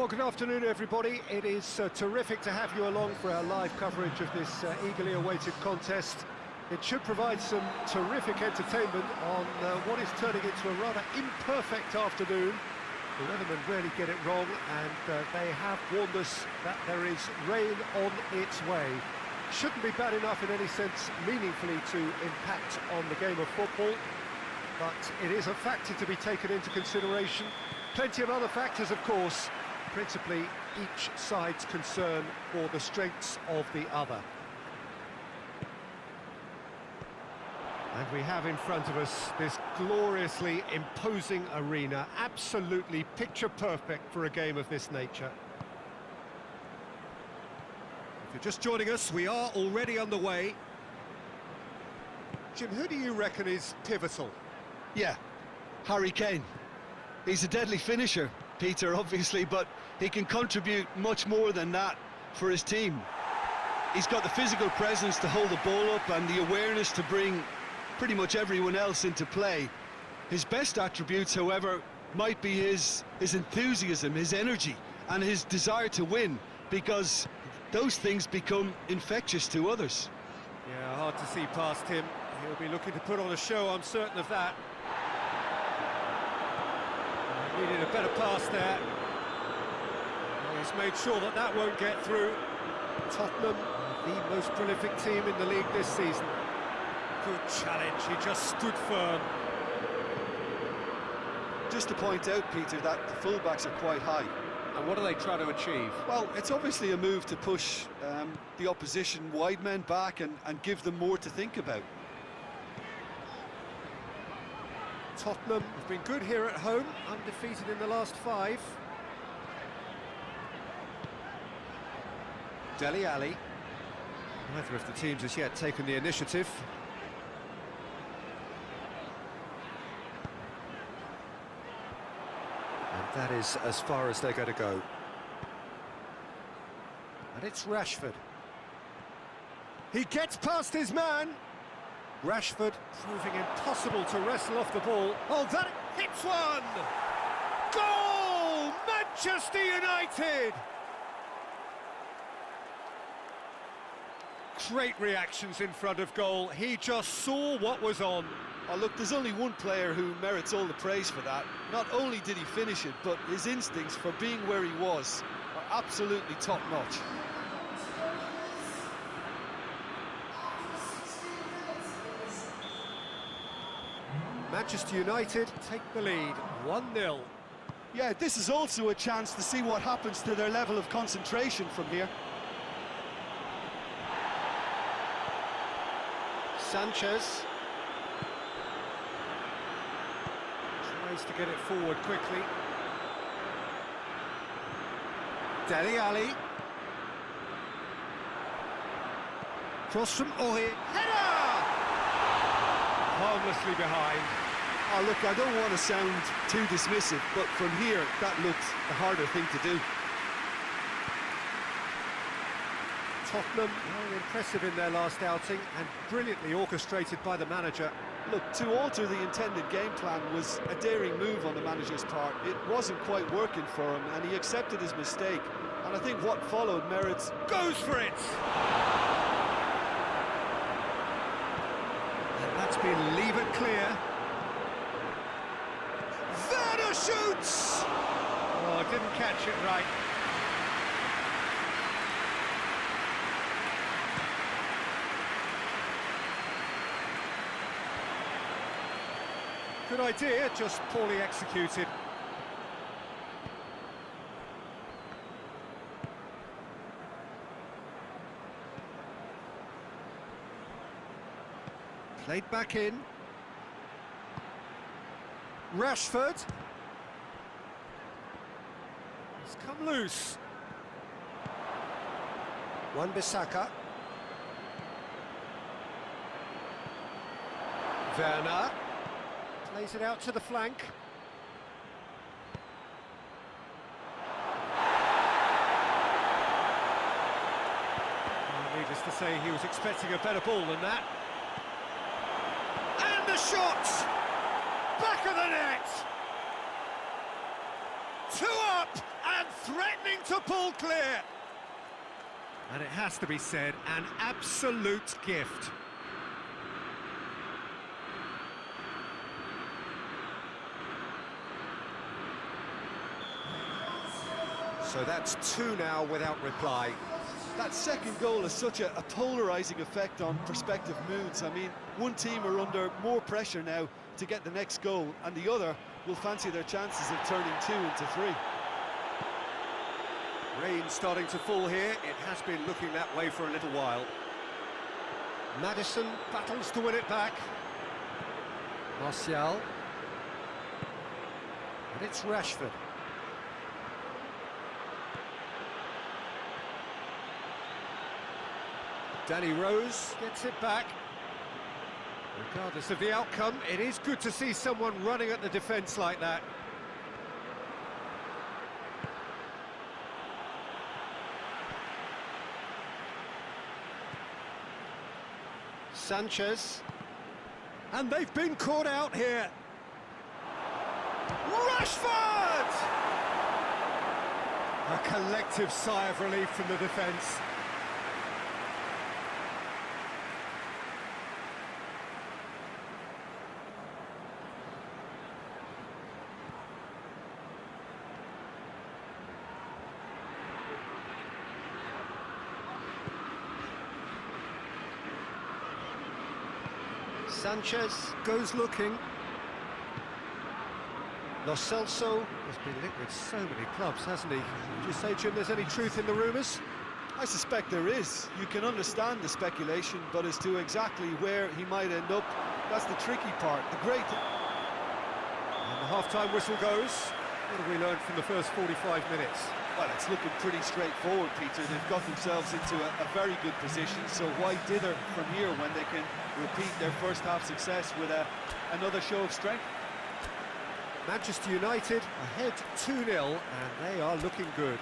Well, good afternoon, everybody. It is terrific to have you along for our live coverage of this eagerly awaited contest. It should provide some terrific entertainment on what is turning into a rather imperfect afternoon. The weathermen rarely get it wrong, and they have warned us that there is rain on its way. Shouldn't be bad enough in any sense meaningfully to impact on the game of football, but it is a factor to be taken into consideration. Plenty of other factors, of course, principally each side's concern for the strengths of the other. And we have in front of us this gloriously imposing arena, absolutely picture-perfect for a game of this nature. If you're just joining us, we are already underway. Jim, who do you reckon is pivotal? Yeah, Harry Kane. He's a deadly finisher, Peter, obviously, but he can contribute much more than that for his team. He's got the physical presence to hold the ball up and the awareness to bring pretty much everyone else into play. His best attributes, however, might be his enthusiasm, his energy, and his desire to win, because those things become infectious to others. Yeah, hard to see past him. He'll be looking to put on a show, I'm certain of that. Needed a better pass there. He's made sure that that won't get through. Tottenham, the most prolific team in the league this season. Good challenge, he just stood firm. Just to point out, Peter, that the fullbacks are quite high. And what are they trying to achieve? Well, it's obviously a move to push the opposition wide men back and give them more to think about. Tottenham have been good here at home, undefeated in the last 5. Dele Alli. Neither of the teams has yet taken the initiative. And that is as far as they're going to go. And it's Rashford. He gets past his man. Rashford proving impossible to wrestle off the ball. Oh, that hits one! Goal! Manchester United! Great reactions in front of goal. He just saw what was on. Oh, look, there's only one player who merits all the praise for that. Not only did he finish it, but his instincts for being where he was are absolutely top-notch. Manchester United take the lead, 1-0. Yeah, this is also a chance to see what happens to their level of concentration from here. Sanchez tries to get it forward quickly. Dele Alli. Cross from Ohe. Header! Harmlessly behind. Oh, look, I don't want to sound too dismissive, but from here, that looked the harder thing to do. Tottenham were impressive in their last outing and brilliantly orchestrated by the manager. Look, to alter the intended game plan was a daring move on the manager's part. It wasn't quite working for him, and he accepted his mistake. And I think what followed merits... Goes for it! And that's been levered clear. Werner shoots! Oh, didn't catch it right. Good idea, just poorly executed. Played back in. Rashford. He's come loose. Wan-Bissaka. Werner. Plays it out to the flank. Well, needless to say, he was expecting a better ball than that. And the shot! Back of the net! 2 up and threatening to pull clear. And it has to be said, an absolute gift. So that's 2 now without reply. That second goal has such a polarising effect on prospective moods. I mean, one team are under more pressure now to get the next goal, and the other will fancy their chances of turning 2 into 3. Rain starting to fall here. It has been looking that way for a little while. Maddison battles to win it back. Martial. And it's Rashford. Danny Rose gets it back. Regardless of the outcome, it is good to see someone running at the defence like that. Sanchez. And they've been caught out here. Rashford! A collective sigh of relief from the defence. Sanchez goes looking. Lo Celso has been linked with so many clubs, hasn't he? Would you say, Jim, there's any truth in the rumours? I suspect there is. You can understand the speculation, but as to exactly where he might end up, that's the tricky part. The great... And the half-time whistle goes. What have we learned from the first 45 minutes? Well, it's looking pretty straightforward, Peter. They've got themselves into a very good position, so why dither from here when they can repeat their first half success with another show of strength? Manchester United ahead 2-0, and they are looking good.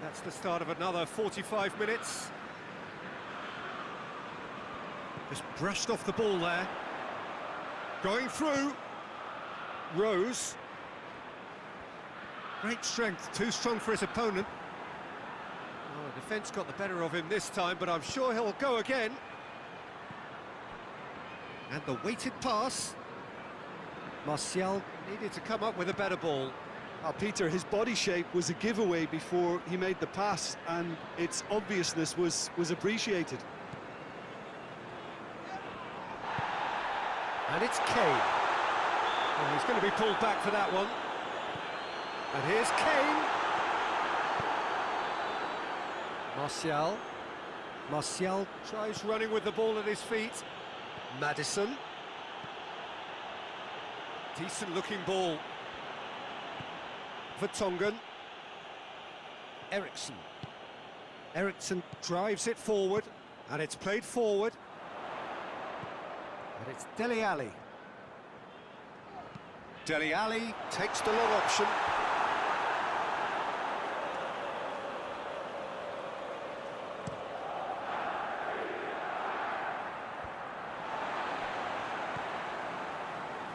That's the start of another 45 minutes. Just brushed off the ball there. Going through. Rose. Great strength, too strong for his opponent. Oh, the defence got the better of him this time, but I'm sure he'll go again. And the weighted pass. Martial needed to come up with a better ball. Peter, his body shape was a giveaway before he made the pass, and its obviousness was appreciated. And it's Kane. Well, he's going to be pulled back for that one. And here's Kane. Martial. Martial tries running with the ball at his feet. Maddison. Decent looking ball. Vertonghen. Eriksson. Eriksson drives it forward, and it's played forward. And it's Dele Alli. Dele Alli takes the long option.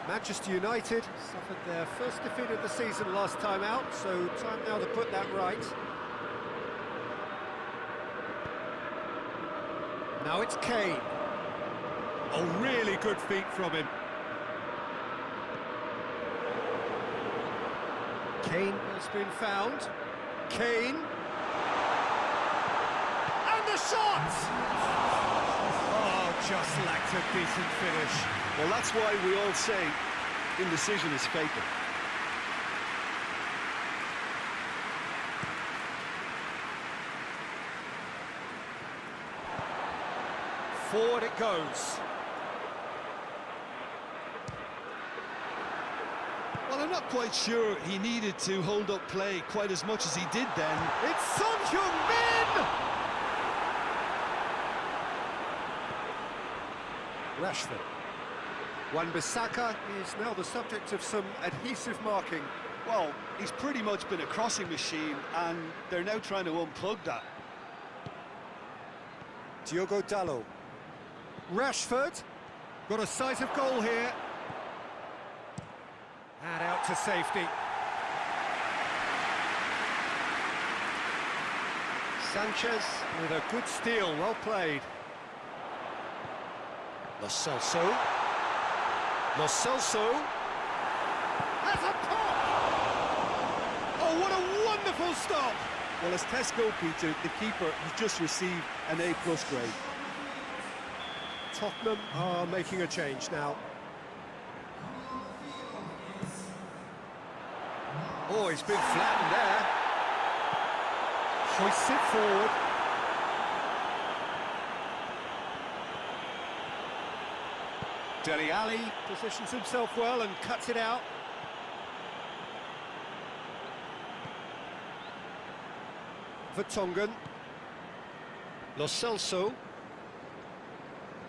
Manchester United suffered their first defeat of the season last time out, so time now to put that right. Now it's Kane. Oh, really good feet from him. Kane has been found. Kane. And the shot! Oh, just lacked a decent finish. Well, that's why we all say indecision is fatal. Forward it goes. Well, I'm not quite sure he needed to hold up play quite as much as he did then. It's Son Heung-min! Rashford. Wan-Bissaka is now the subject of some adhesive marking. Well, he's pretty much been a crossing machine, and they're now trying to unplug that. Diogo Dalot. Rashford. Got a sight of goal here. And out to safety. Sanchez with a good steal, well played. Lo Celso. Lo Celso. Has a pop! Oh, what a wonderful stop! Well, as test goalkeeper, the keeper has just received an A+ grade. Tottenham are making a change now. Oh, he's been flattened there. Hoists it forward. Dele Alli positions himself well and cuts it out. Vertonghen. Lo Celso.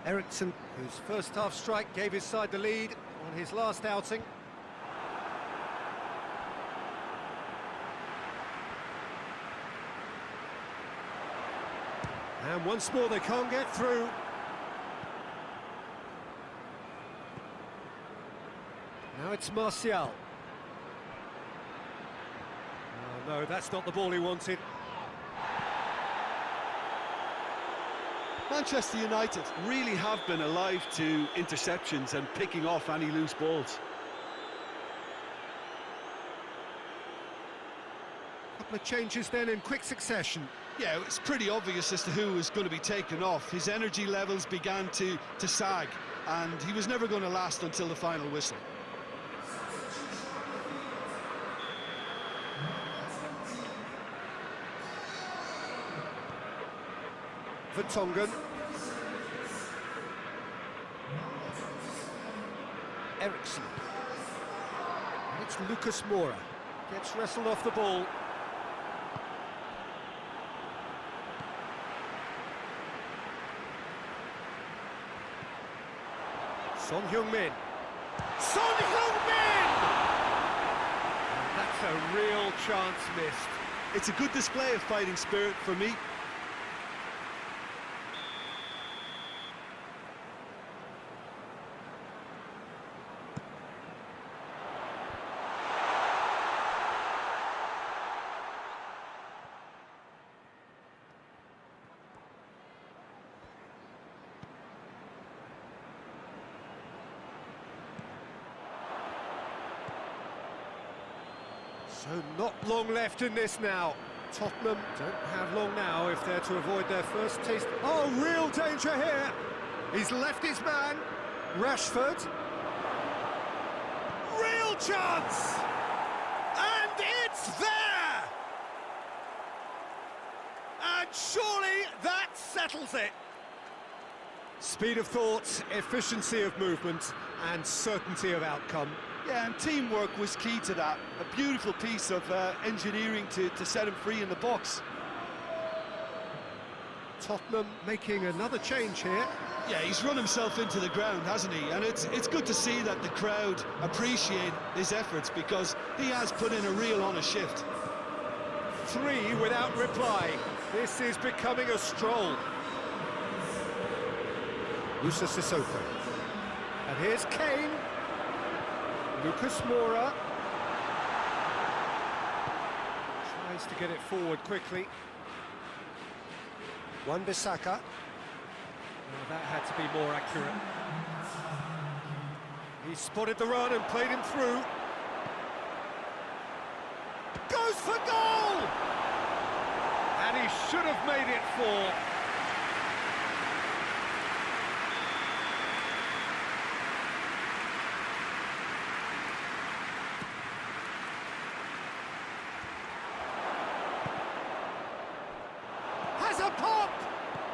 Eriksen, whose first half strike gave his side the lead on his last outing. And once more they can't get through. Now it's Martial. Oh, no, that's not the ball he wanted. Manchester United really have been alive to interceptions and picking off any loose balls. Couple of changes then in quick succession. Yeah, it's pretty obvious as to who was going to be taken off. His energy levels began to sag, and he was never going to last until the final whistle. Vertonghen. Eriksen. And it's Lucas Moura. Gets wrestled off the ball. Son Heung-min. Son Heung-min! That's a real chance missed. It's a good display of fighting spirit for me. So not long left in this now. Tottenham don't have long now if they're to avoid their first taste. Oh, real danger here. He's left his man. Rashford. Real chance! And it's there! And surely that settles it. Speed of thought, efficiency of movement, and certainty of outcome. Yeah, and teamwork was key to that. A beautiful piece of engineering to set him free in the box. Tottenham making another change here. Yeah, he's run himself into the ground, hasn't he? And it's good to see that the crowd appreciate his efforts, because he has put in a real honest shift. 3 without reply. This is becoming a stroll. Musa Sissoko. And here's Kane. Lucas Moura. Tries to get it forward quickly. Wan-Bissaka. Oh, that had to be more accurate. He spotted the run and played him through. Goes for goal! And he should have made it 4. Has a pop!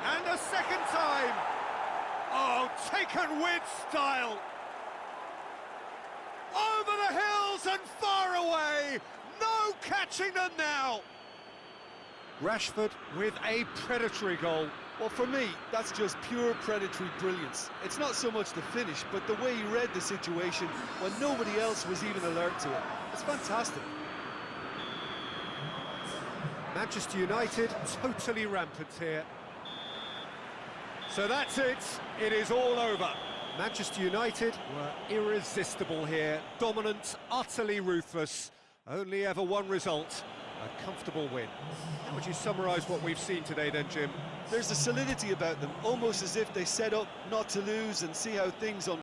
And a second time! Oh, taken with style! Over the hills and far away! No catching them now! Rashford with a predatory goal. Well, for me, that's just pure predatory brilliance. It's not so much the finish, but the way he read the situation when nobody else was even alert to it. It's fantastic. Manchester United totally rampant here. So that's it. It is all over. Manchester United were irresistible here. Dominant, utterly ruthless. Only ever one result. A comfortable win. How would you summarise what we've seen today then, Jim? There's a solidity about them, almost as if they set up not to lose and see how things unfold.